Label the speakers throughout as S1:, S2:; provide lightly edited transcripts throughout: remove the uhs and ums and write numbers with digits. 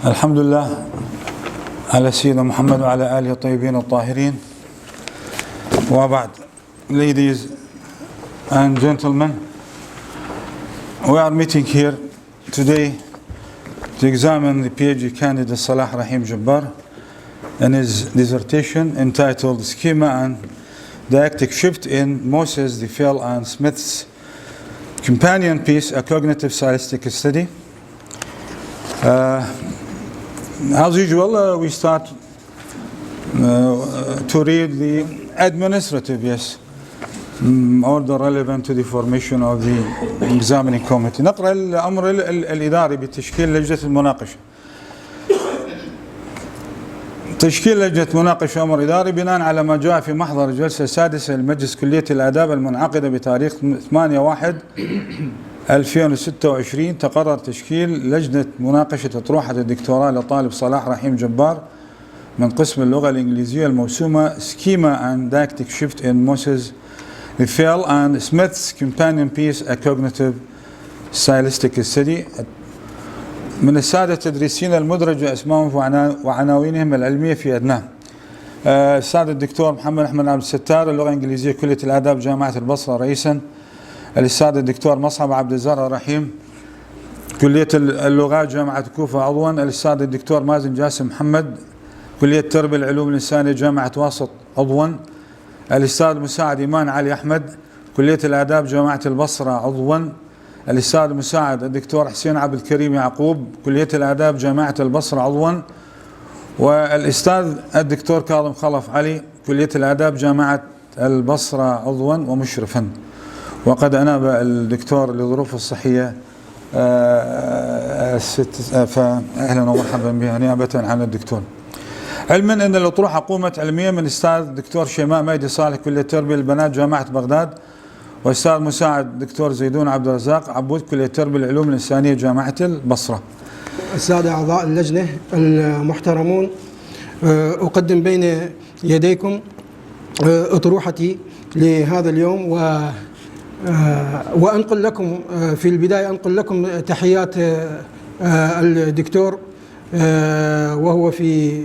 S1: الحمد لله على سيدنا محمد وعلى آله الطيبين الطاهرين وبعد. Ladies and gentlemen, we are meeting here today to examine the PhD candidate Salah Rahim Jabbar and his dissertation entitled Schema and Didactic Shift in Moses, the Fell and Smith's Companion Piece, a Cognitive Stylistic Study. As usual, we start to read the administrative order relevant to the formation of the examining committee. نقرأ الأمر الإداري بتشكيل لجنة المناقشة. تشكيل لجنة مناقشة أمر إداري بناء على ما جاء في محضر الجلسة السادسة لمجلس كلية الآداب المنعقدة بتاريخ 8/1/2026. تقرر تشكيل لجنة مناقشة اطروحة الدكتوراه للطالب صلاح رحيم جبار من قسم اللغة الإنجليزية الموسومة Schema and Didactic Shift in Moses, the Fell and Smith's Companion Piece, a Cognitive Stylistic Study. من السادة التدريسين المدرجة اسمائهم وعناوينهم العلمية في أدناه. السادة الدكتور محمد أحمد عبد الستار، اللغة الإنجليزية كلية الاداب جامعة البصرة رئيسا. الأستاذ الدكتور مصعب عبد الزهر رحيم، كلية اللغات جامعة الكوفة عضوا. الأستاذ الدكتور مازن جاسم محمد، كلية التربية العلوم الإنسانية جامعة واسط عضوا. الأستاذ مساعد إيمان علي أحمد، كلية الآداب جامعة البصرة عضوا. الأستاذ مساعد الدكتور حسين عبد الكريم يعقوب، كلية الآداب جامعة البصرة عضوا. والأستاذ الدكتور كاظم خلف علي، كلية الآداب جامعة البصرة عضوا ومشرفا. وقد أناب الدكتور لظروف الصحية فأهلا ومرحبا بها نيابة عن الدكتور. علما أن الأطروحة قومت علميا من الأستاذ الدكتور شيماء ميدي صالح، كلية التربية البنات جامعة بغداد. والأستاذ مساعد الدكتور زيدون عبد الرزاق عبود، كلية التربية العلوم الإنسانية جامعة البصرة.
S2: السادة أعضاء اللجنة المحترمون، أقدم بين يديكم أطروحتي لهذا اليوم وأنقل لكم في البداية أنقل لكم تحيات الدكتور وهو في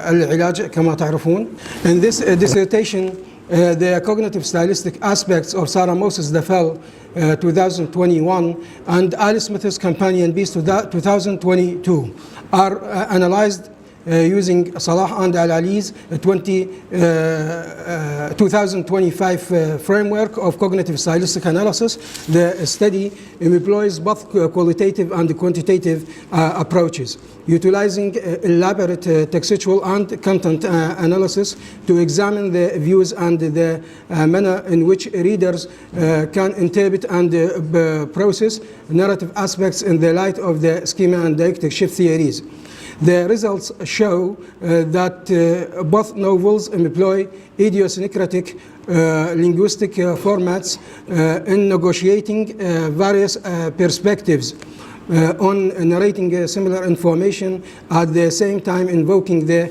S2: العلاج كما تعرفون. In this dissertation, the cognitive stylistic aspects of Sarah Moses Defel 2021 and Alice Smith's Companion Piece 2022 are analyzed using Salah and Al-Ali's 2025 framework of cognitive stylistic analysis. The study employs both qualitative and quantitative approaches, utilizing elaborate textual and content analysis to examine the views and the manner in which readers can interpret and process narrative aspects in the light of the schema and didactic shift theories. The results show that both novels employ idiosyncratic linguistic formats in negotiating various perspectives on narrating similar information, at the same time invoking the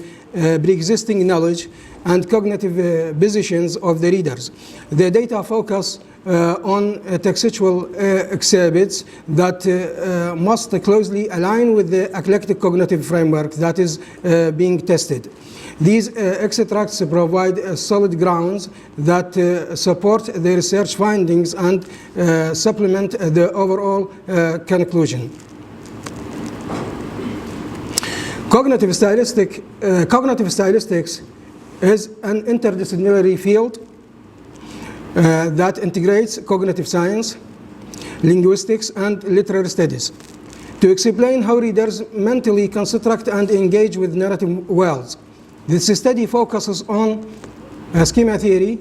S2: pre-existing knowledge and cognitive positions of the readers. The data focus on textual exhibits that must closely align with the eclectic cognitive framework that is being tested. These extracts provide solid grounds that support the research findings and supplement the overall conclusion. Cognitive stylistics is an interdisciplinary field that integrates cognitive science, linguistics, and literary studies to explain how readers mentally construct and engage with narrative worlds. This study focuses on schema theory,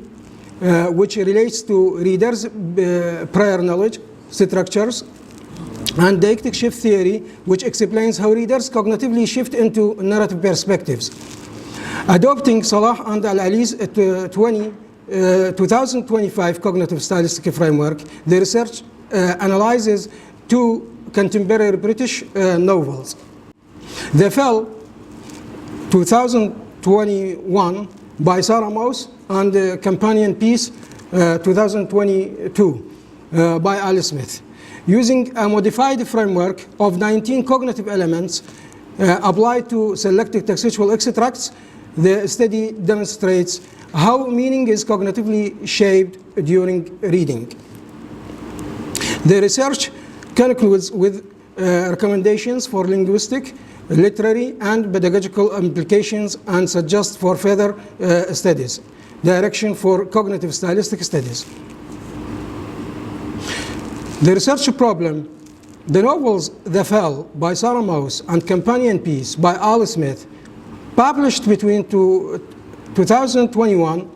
S2: which relates to readers' prior knowledge, structures, and didactic shift theory, which explains how readers cognitively shift into narrative perspectives. Adopting Salah and Al-Ali's 2025 cognitive stylistic framework, the research analyzes two contemporary British novels. The Fell 2021 by Sarah Moses and the Companion Piece 2022 by Alice Smith. Using a modified framework of 19 cognitive elements applied to selected textual extracts, the study demonstrates how meaning is cognitively shaped during reading. The research concludes with recommendations for linguistic, literary, and pedagogical implications and suggests for further studies, direction for cognitive stylistic studies. The research problem, the novels The Fell by Sarah Mouse and Companion Piece by Al Smith, published between 2021,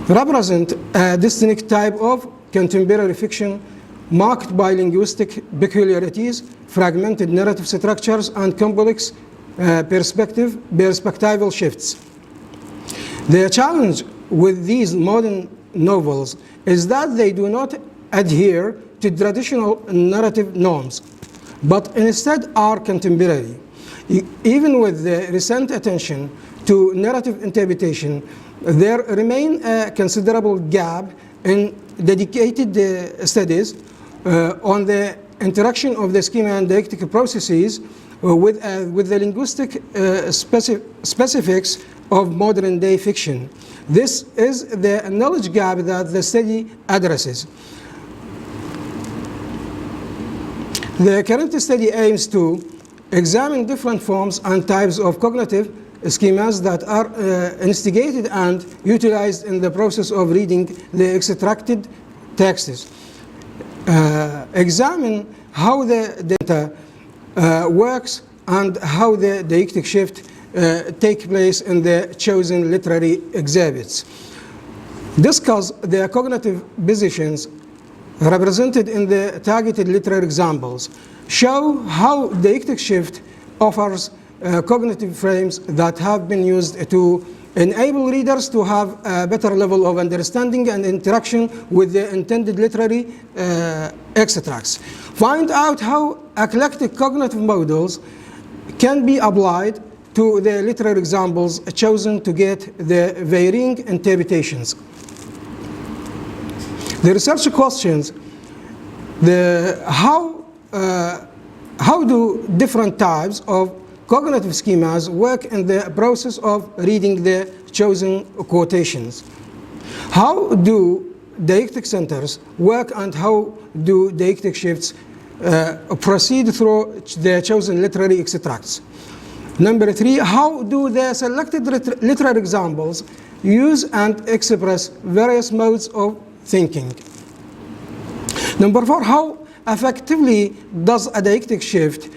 S2: represent a distinct type of contemporary fiction marked by linguistic peculiarities, fragmented narrative structures, and complex perspectival shifts. The challenge with these modern novels is that they do not adhere to traditional narrative norms, but instead are contemporary. Even with the recent attention to narrative interpretation, there remain a considerable gap in dedicated studies on the interaction of the schema and didactic processes with the linguistic specifics of modern day fiction. This is the knowledge gap that the study addresses. The current study aims to examine different forms and types of cognitive schemas that are instigated and utilized in the process of reading the extracted texts. Examine how the data works and how the didactic shift take place in the chosen literary exhibits. Discuss the cognitive positions represented in the targeted literary examples. Show how didactic shift offers cognitive frames that have been used to enable readers to have a better level of understanding and interaction with the intended literary extracts. Find out how eclectic cognitive models can be applied to the literary examples chosen to get the varying interpretations. The research questions how do different types of cognitive schemas work in the process of reading the chosen quotations? How do didactic centers work and how do didactic shifts proceed through the chosen literary extracts? Number 3, how do the selected literary examples use and express various modes of thinking? Number 4, how effectively does a didactic shift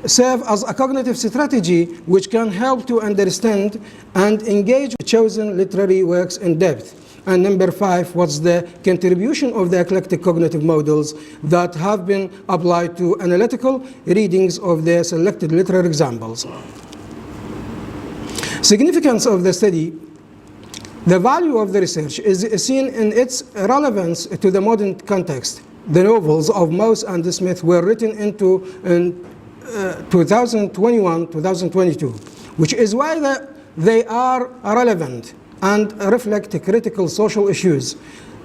S2: serve as a cognitive strategy which can help to understand and engage with chosen literary works in depth? And number 5, what's the contribution of the eclectic cognitive models that have been applied to analytical readings of the selected literary examples? Significance of the study. The value of the research is seen in its relevance to the modern context. The novels of Mouse and Smith were written in 2021-2022, which is why they are relevant and reflect critical social issues.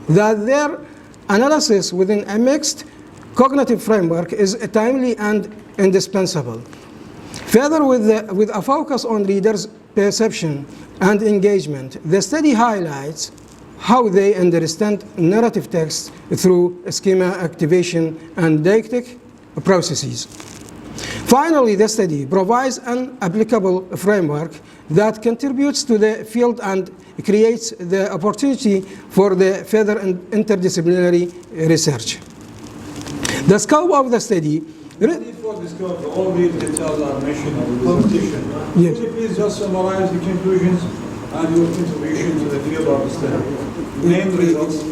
S2: That their analysis within a mixed cognitive framework is timely and indispensable. Further, with a focus on readers' perception and engagement, the study highlights how they understand narrative text through schema activation and didactic processes. Finally, the study provides an applicable framework that contributes to the field and creates the opportunity for the further interdisciplinary research. The scope of the study.
S1: Before the scope, all these details are mentioned in the presentation.
S2: Yes.
S1: Could you please just summarize the conclusions and your contribution to the field of the study? Main results of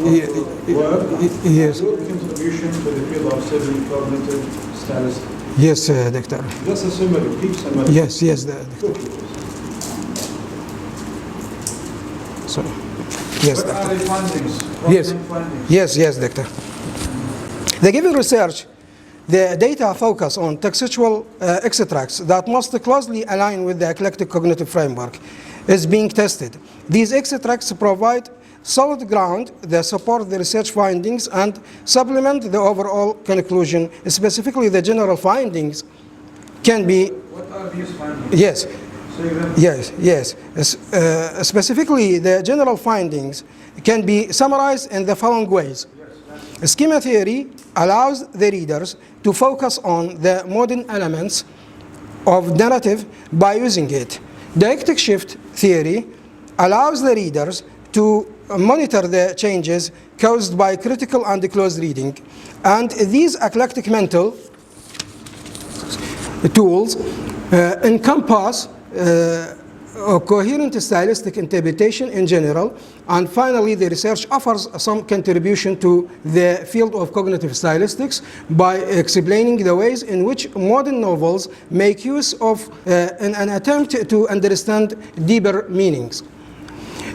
S1: your work
S2: Yes.
S1: and your contribution to the field of study cognitive statistics.
S2: Yes, Doctor.
S1: Just a summary, please summary.
S2: Yes, Doctor. Sorry. Yes,
S1: What are
S2: Doctor.
S1: the findings?
S2: Yes.
S1: Findings?
S2: Yes, Doctor. The given research, the data focus on textual extracts that must closely align with the eclectic cognitive framework is being tested. These extracts provide solid ground that support the research findings and supplement the overall conclusion. Specifically, the general findings can be.
S1: What are these findings?
S2: Yes. Yes. Specifically, the general findings can be summarized in the following ways. Schema theory allows the readers to focus on the modern elements of narrative by using it. Dialectic shift theory allows the readers to monitor the changes caused by critical and close reading. And these eclectic mental tools encompass a coherent stylistic interpretation in general, and finally the research offers some contribution to the field of cognitive stylistics by explaining the ways in which modern novels make use of in an attempt to understand deeper meanings.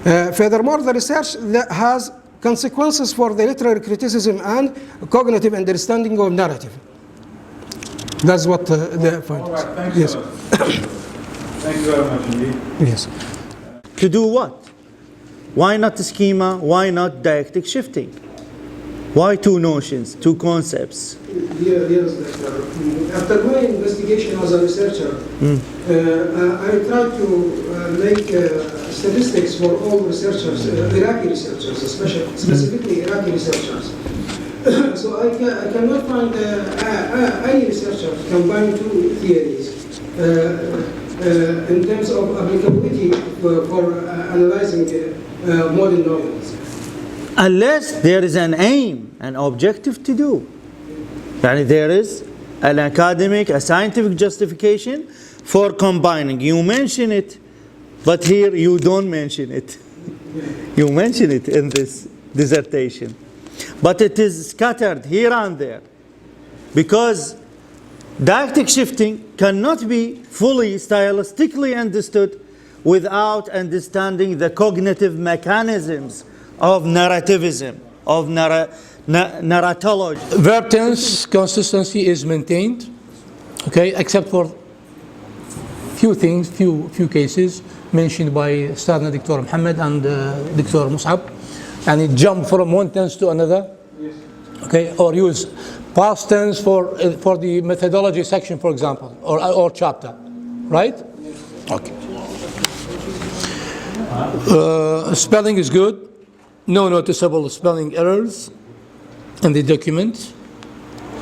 S2: Furthermore, the research has consequences for the literary criticism and cognitive understanding of narrative. That's what the findings.
S1: All right, thanks
S2: Yes.
S1: a lot. Thank you very much indeed.
S2: Yes.
S3: To do what? Why not schema? Why not dialectic shifting? Why two notions, two concepts?
S2: Yes, Doctor. After my investigation as a researcher, I tried to make statistics for all researchers, Iraqi researchers, specifically Iraqi researchers. So I cannot find any researcher combine two theories in terms of applicability for analyzing modern novels.
S3: Unless there is an aim, an objective to do. And there is an academic, a scientific justification for combining. You mention it, but here you don't mention it. You mention it in this dissertation. But it is scattered here and there. Because dialectic shifting cannot be fully stylistically understood without understanding the cognitive mechanisms of narrativism, of narratology.
S4: Verb tense consistency is maintained, okay, except for few things, few cases mentioned by Ustadna Dr. Muhammad and Dr. Mus'ab, and it jump from one tense to another, okay, or use past tense for the methodology section, for example, or chapter, right? Okay. Spelling is good. No noticeable spelling errors in the document,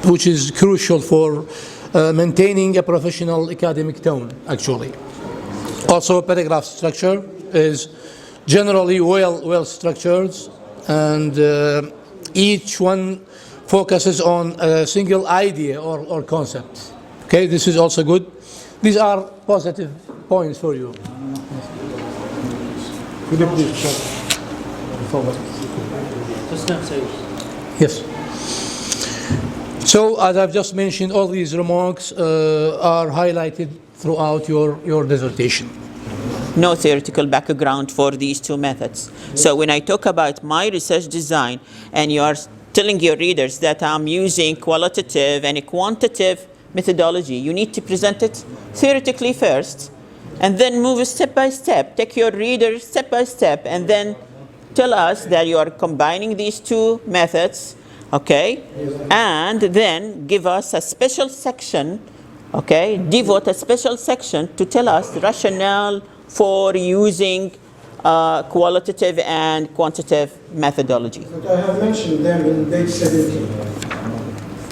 S4: which is crucial for maintaining a professional academic tone, actually. Also, paragraph structure is generally well structured, and each one focuses on a single idea or concept. Okay, this is also good. These are positive points for you.
S1: Could you please check?
S4: Yes. So, as I've just mentioned, all these remarks are highlighted throughout your dissertation.
S5: No theoretical background for these two methods. So when I talk about my research design and you are telling your readers that I'm using qualitative and quantitative methodology, you need to present it theoretically first and then move step by step. Take your readers step by step and then tell us that you are combining these two methods, okay? And then give us a special section, okay? Devote a special section to tell us the rationale for using qualitative and quantitative methodology.
S2: But I have mentioned them in page 70.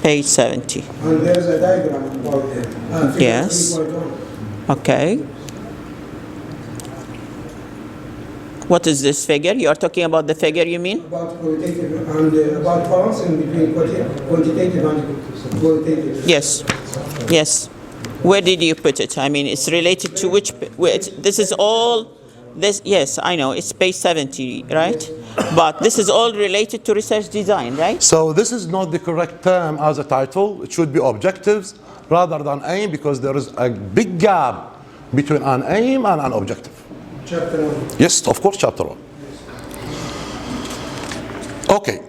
S5: Page 70.
S2: And there's a diagram about them.
S5: Yes.
S2: 3.1.
S5: Okay. What is this figure? You are talking about the figure, you mean?
S2: About qualitative and about balancing between quantitative and qualitative.
S5: Yes. Yes. Where did you put it? I mean, it's related to which? This is all. This, yes, I know. It's page 70, right? But this is all related to research design, right?
S6: So this is not the correct term as a title. It should be objectives rather than aim, because there is a big gap between an aim and an objective.
S2: Chapter 1.
S6: Yes, of course, chapter 1. Okay.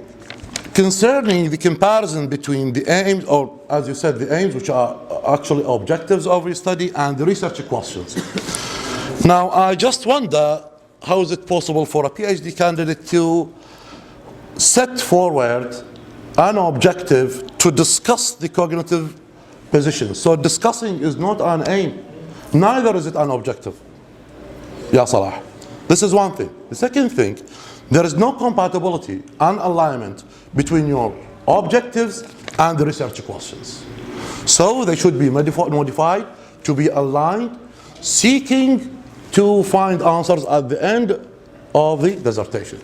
S6: Concerning the comparison between the aims, or as you said, the aims, which are actually objectives of your study, and the research questions. Now, I just wonder how is it possible for a PhD candidate to set forward an objective to discuss the cognitive position? So discussing is not an aim, neither is it an objective. Ya Salah. This is one thing. The second thing, there is no compatibility and alignment between your objectives and the research questions. So they should be modified to be aligned, seeking to find answers at the end of the dissertation.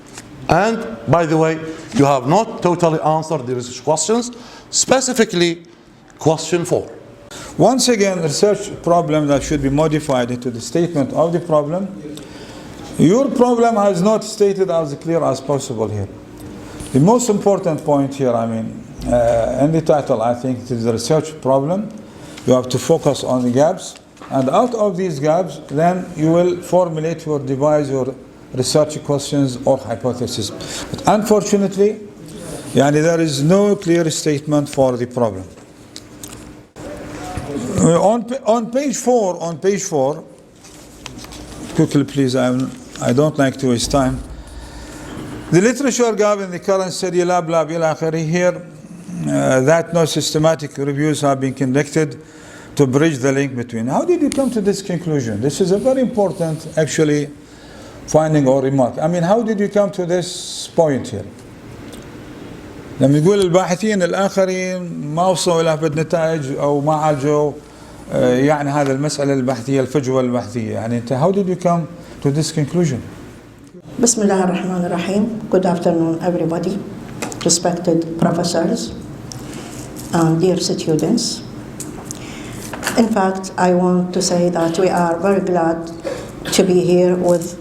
S6: And by the way, you have not totally answered the research questions, specifically question 4.
S1: Once again, research problem that should be modified into the statement of the problem. Your problem is not stated as clear as possible here. The most important point here, in the title, I think it is the research problem. You have to focus on the gaps, and out of these gaps, then you will formulate or devise your research questions or hypotheses. But unfortunately, there is no clear statement for the problem. On page 4, quickly please, I don't like to waste time. The literature gap in the current study, lab, ila akhiri, here, that no systematic reviews have been conducted to bridge the link between. How did you come to this conclusion? This is a very important, actually, finding or remark. How did you come to this point here? لما يقول الباحثين الآخرين ما وصلوا إلى نتائج أو ما عالجوا هذا المسألة البحثية الفجوة البحثية. أنت how did you come to this conclusion?
S7: بسم الله الرحمن الرحيم. Good afternoon everybody, respected professors and dear students. In fact, I want to say that we are very glad to be here with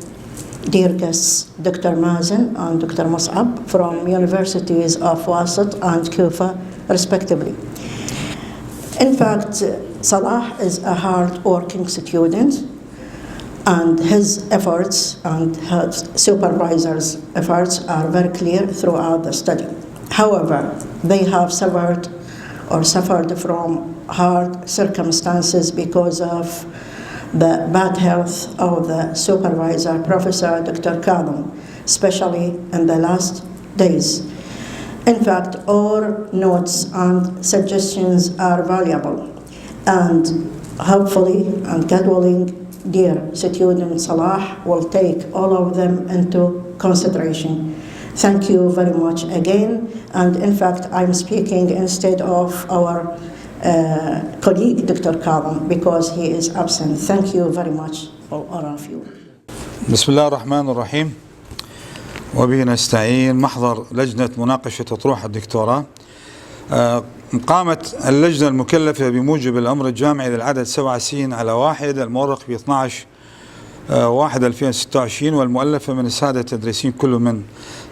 S7: dear guests, Dr. Mazen and Dr. Mus'ab from universities of Wasit and Kufa, respectively. In fact, Salah is a hard-working student, and his efforts and his supervisor's efforts are very clear throughout the study. However, they have suffered from hard circumstances because of the bad health of the supervisor, Professor Dr. Kadam, especially in the last days. In fact, all notes and suggestions are valuable, and hopefully and God willing, dear student Salah will take all of them into consideration. Thank you very much again, and in fact, I'm speaking instead of our colleague Dr. Kadam because he is absent. Thank you very much for all of you.
S1: بسم الله الرحمن الرحيم وبه نستعين. محضر لجنة مناقشة اطروحة الدكتوراه. قامت اللجنة المكلفة بموجب الأمر الجامعي للعدد 27/1 المؤرخ في 12/1/2026 والمؤلفة من السادة التدريسين كل من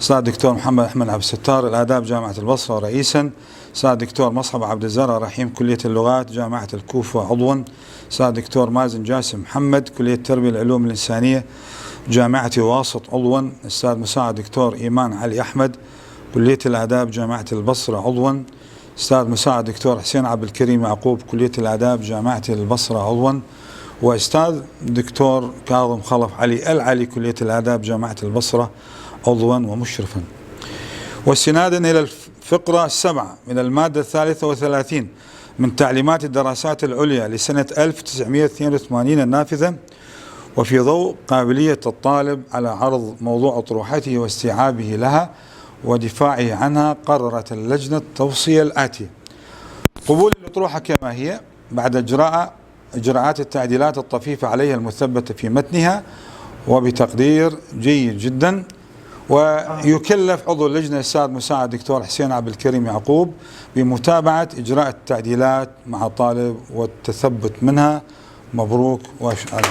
S1: أستاذ الدكتور محمد أحمد عبد الستار الآداب جامعة البصرة رئيسا، أستاذ الدكتور مصعب عبد الزرع رحيم كلية اللغات جامعة الكوفة عضوا، أستاذ الدكتور مازن جاسم محمد كلية التربية العلوم الإنسانية جامعة واسط عضوا، أستاذ مساعد دكتور إيمان علي أحمد كلية الآداب جامعة البصرة عضوا، أستاذ مساعد دكتور حسين عبد الكريم يعقوب كلية الآداب جامعة البصرة عضوا، وأستاذ دكتور كاظم خلف علي العلي كلية الآداب جامعة البصرة عضوا ومشرفا. واستنادا إلى الفقرة 7 من المادة 33 من تعليمات الدراسات العليا لسنة 1982 النافذة، وفي ضوء قابلية الطالب على عرض موضوع أطروحته واستيعابه لها ودفاعه عنها، قررت اللجنة التوصية الآتية: قبول الأطروحة كما هي بعد إجراءات التعديلات الطفيفة عليها المثبتة في متنها وبتقدير جيد جدا، ويكلف عضو اللجنة الأستاذ مساعد دكتور حسين عبد الكريم يعقوب بمتابعة إجراء التعديلات مع الطالب والتثبت منها. مبروك وأشهد.